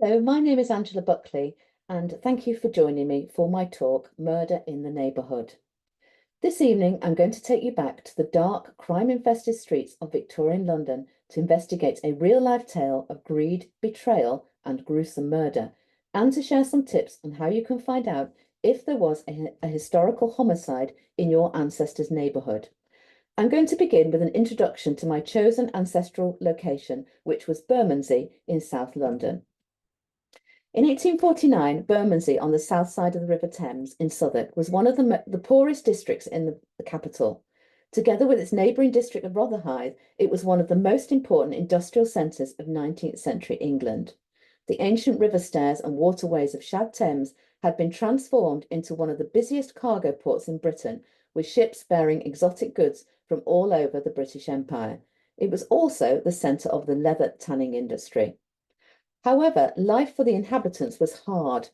Hello, my name is Angela Buckley, and thank you for joining me for my talk, Murder in the Neighbourhood. This evening, I'm going to take you back to the dark, crime-infested streets of Victorian London to investigate a real-life tale of greed, betrayal, and gruesome murder, and to share some tips on how you can find out if there was a historical homicide in your ancestors' neighbourhood. I'm going to begin with an introduction to my chosen ancestral location, which was Bermondsey in South London. In 1849, Bermondsey, on the south side of the River Thames in Southwark, was one of the poorest districts in the capital. Together with its neighbouring district of Rotherhithe, it was one of the most important industrial centres of 19th century England. The ancient river stairs and waterways of Shad Thames had been transformed into one of the busiest cargo ports in Britain, with ships bearing exotic goods from all over the British Empire. It was also the centre of the leather tanning industry. However, life for the inhabitants was hard.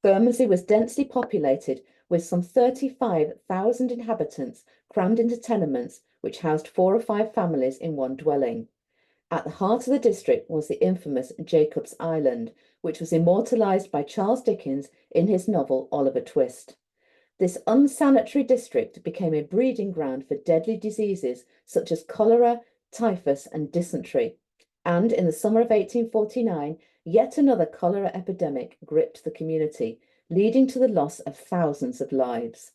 Bermondsey was densely populated, with some 35,000 inhabitants crammed into tenements which housed 4 or 5 families in one dwelling. At the heart of the district was the infamous Jacob's Island, which was immortalised by Charles Dickens in his novel Oliver Twist. This unsanitary district became a breeding ground for deadly diseases such as cholera, typhus, and dysentery. And in the summer of 1849, yet another cholera epidemic gripped the community, leading to the loss of thousands of lives.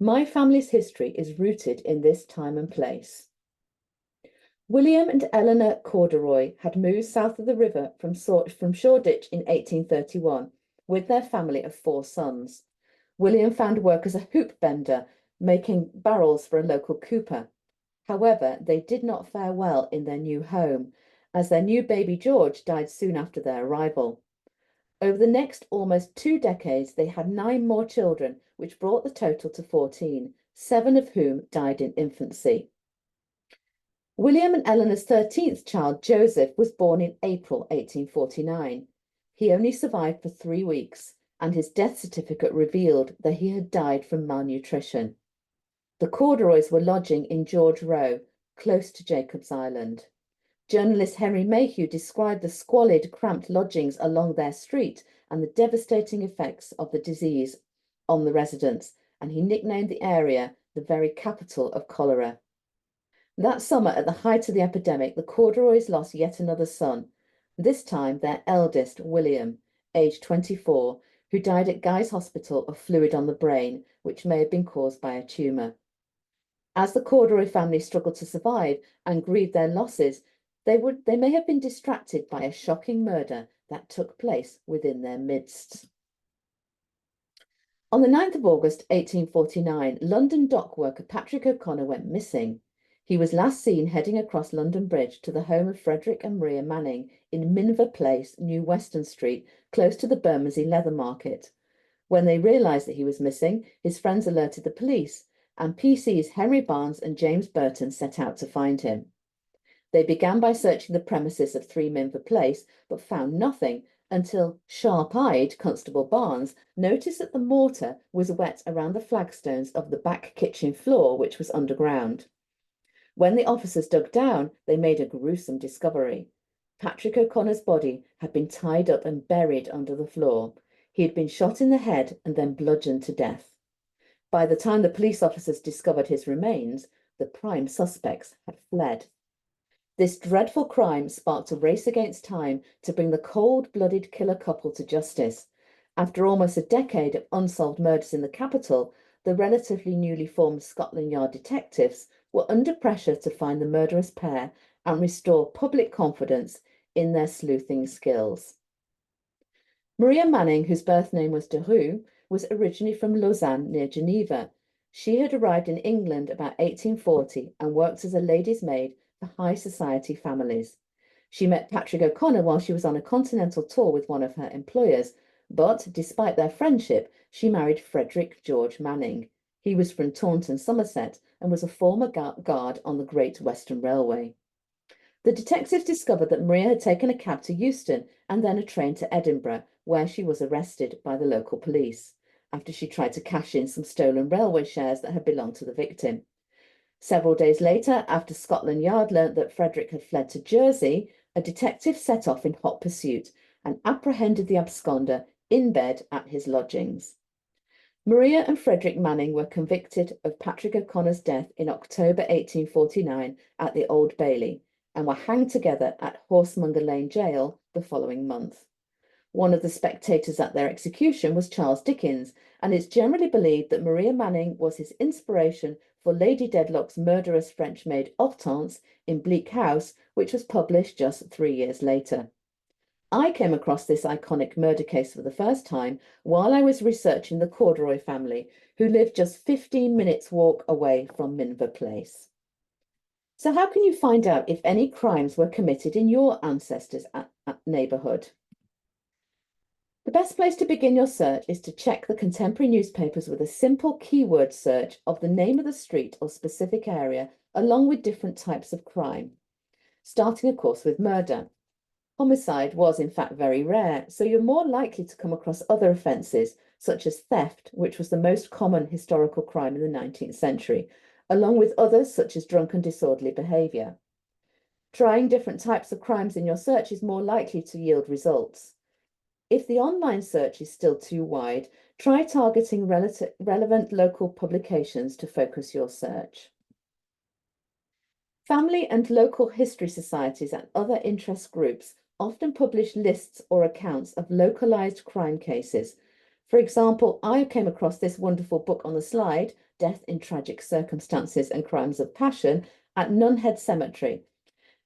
My family's history is rooted in this time and place. William and Eleanor Corduroy had moved south of the river from Shoreditch in 1831 with their family of 4 sons. William found work as a hoop bender, making barrels for a local cooper. However, they did not fare well in their new home, as their new baby George died soon after their arrival. Over the next almost 2 decades, they had 9 more children, which brought the total to 14, 7 of whom died in infancy. William and Eleanor's 13th child, Joseph, was born in April 1849. He only survived for 3 weeks, and his death certificate revealed that he had died from malnutrition. The Corduroys were lodging in George Row, close to Jacob's Island. Journalist Henry Mayhew described the squalid, cramped lodgings along their street and the devastating effects of the disease on the residents, and he nicknamed the area the very capital of cholera. That summer, at the height of the epidemic, the Corduroys lost yet another son, this time their eldest, William, aged 24, who died at Guy's Hospital of fluid on the brain, which may have been caused by a tumour. As the Corduroy family struggled to survive and grieve their losses, they may have been distracted by a shocking murder that took place within their midst. On the 9th of August 1849, London dock worker Patrick O'Connor went missing. He was last seen heading across London Bridge to the home of Frederick and Maria Manning in Minver Place, New Weston Street, close to the Bermondsey Leather Market. When they realised that he was missing, his friends alerted the police, and PCs Henry Barnes and James Burton set out to find him. They began by searching the premises of 3 Minver Place, but found nothing until sharp-eyed Constable Barnes noticed that the mortar was wet around the flagstones of the back kitchen floor, which was underground. When the officers dug down, they made a gruesome discovery. Patrick O'Connor's body had been tied up and buried under the floor. He had been shot in the head and then bludgeoned to death. By the time the police officers discovered his remains, the prime suspects had fled. This dreadful crime sparked a race against time to bring the cold-blooded killer couple to justice. After almost a decade of unsolved murders in the capital, the relatively newly formed Scotland Yard detectives were under pressure to find the murderous pair and restore public confidence in their sleuthing skills. Maria Manning, whose birth name was de Rue, was originally from Lausanne near Geneva. She had arrived in England about 1840 and worked as a lady's maid for high society families. She met Patrick O'Connor while she was on a continental tour with one of her employers, but despite their friendship, she married Frederick George Manning. He was from Taunton, Somerset, and was a former guard on the Great Western Railway. The detectives discovered that Maria had taken a cab to Euston and then a train to Edinburgh, where she was arrested by the local police after she tried to cash in some stolen railway shares that had belonged to the victim. Several days later, after Scotland Yard learnt that Frederick had fled to Jersey, a detective set off in hot pursuit and apprehended the absconder in bed at his lodgings. Maria and Frederick Manning were convicted of Patrick O'Connor's death in October 1849 at the Old Bailey and were hanged together at Horsemonger Lane Jail the following month. One of the spectators at their execution was Charles Dickens, and it's generally believed that Maria Manning was his inspiration for Lady Dedlock's murderous French maid Hortense in Bleak House, which was published just 3 years later. I came across this iconic murder case for the first time while I was researching the Corduroy family, who lived just 15 minutes walk away from Minver Place. So how can you find out if any crimes were committed in your ancestors' neighbourhood? The best place to begin your search is to check the contemporary newspapers with a simple keyword search of the name of the street or specific area, along with different types of crime, starting, of course, with murder. Homicide was, in fact, very rare, so you're more likely to come across other offences, such as theft, which was the most common historical crime in the 19th century, along with others such as drunken disorderly behaviour. Trying different types of crimes in your search is more likely to yield results. If the online search is still too wide, try targeting relevant local publications to focus your search. Family and local history societies and other interest groups often publish lists or accounts of localized crime cases. For example, I came across this wonderful book on the slide, Death in Tragic Circumstances and Crimes of Passion, at Nunhead Cemetery.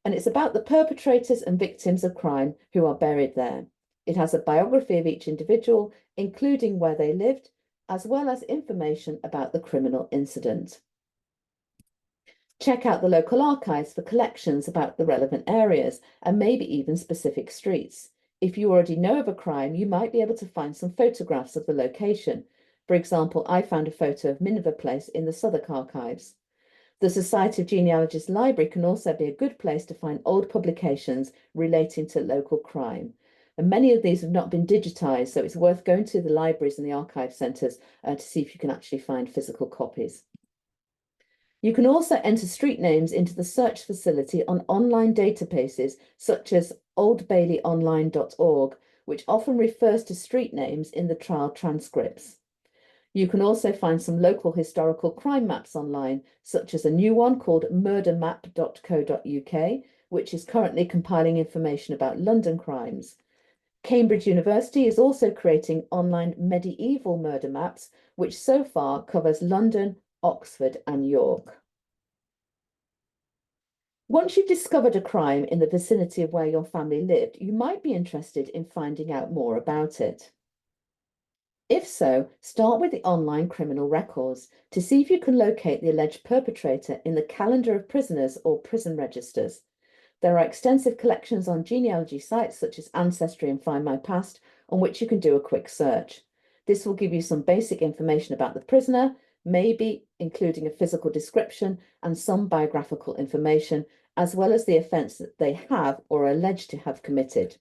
And it's about the perpetrators and victims of crime who are buried there. It has a biography of each individual, including where they lived, as well as information about the criminal incident. Check out the local archives for collections about the relevant areas and maybe even specific streets. If you already know of a crime, you might be able to find some photographs of the location. For example, I found a photo of Minver Place in the Southwark archives. The Society of Genealogists Library can also be a good place to find old publications relating to local crime. And many of these have not been digitised, so it's worth going to the libraries and the archive centres to see if you can actually find physical copies. You can also enter street names into the search facility on online databases such as oldbaileyonline.org, which often refers to street names in the trial transcripts. You can also find some local historical crime maps online, such as a new one called murdermap.co.uk, which is currently compiling information about London crimes. Cambridge University is also creating online medieval murder maps, which so far covers London, Oxford, and York. Once you've discovered a crime in the vicinity of where your family lived, you might be interested in finding out more about it. If so, start with the online criminal records to see if you can locate the alleged perpetrator in the calendar of prisoners or prison registers. There are extensive collections on genealogy sites such as Ancestry and Find My Past, on which you can do a quick search. This will give you some basic information about the prisoner, maybe including a physical description and some biographical information, as well as the offence that they have or are alleged to have committed.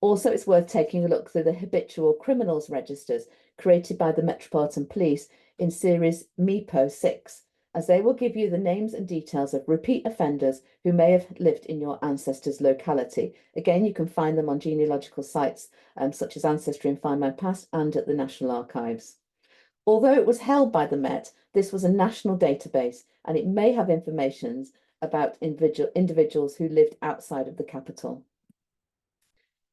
Also, it's worth taking a look through the habitual criminals registers created by the Metropolitan Police in series MIPO 6, as they will give you the names and details of repeat offenders who may have lived in your ancestors' locality. Again, you can find them on genealogical sites such as Ancestry and Find My Past and at the National Archives. Although it was held by the Met, this was a national database and it may have information about individuals who lived outside of the capital.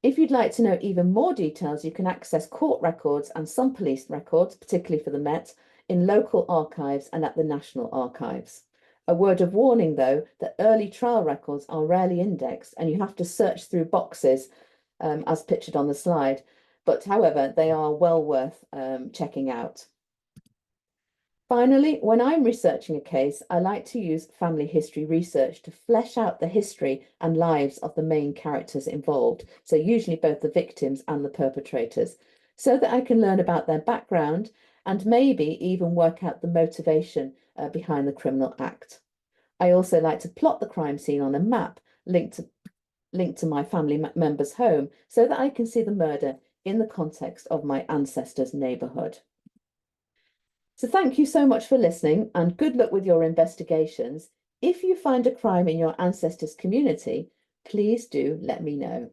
If you'd like to know even more details, you can access court records and some police records, particularly for the Met, in local archives and at the National Archives. A word of warning, though, that early trial records are rarely indexed and you have to search through boxes as pictured on the slide. But however, they are well worth checking out. Finally, when I'm researching a case, I like to use family history research to flesh out the history and lives of the main characters involved, so usually both the victims and the perpetrators, so that I can learn about their background and maybe even work out the motivation behind the criminal act. I also like to plot the crime scene on a map linked to my family member's home so that I can see the murder in the context of my ancestors' neighbourhood. So thank you so much for listening and good luck with your investigations. If you find a crime in your ancestors' community, please do let me know.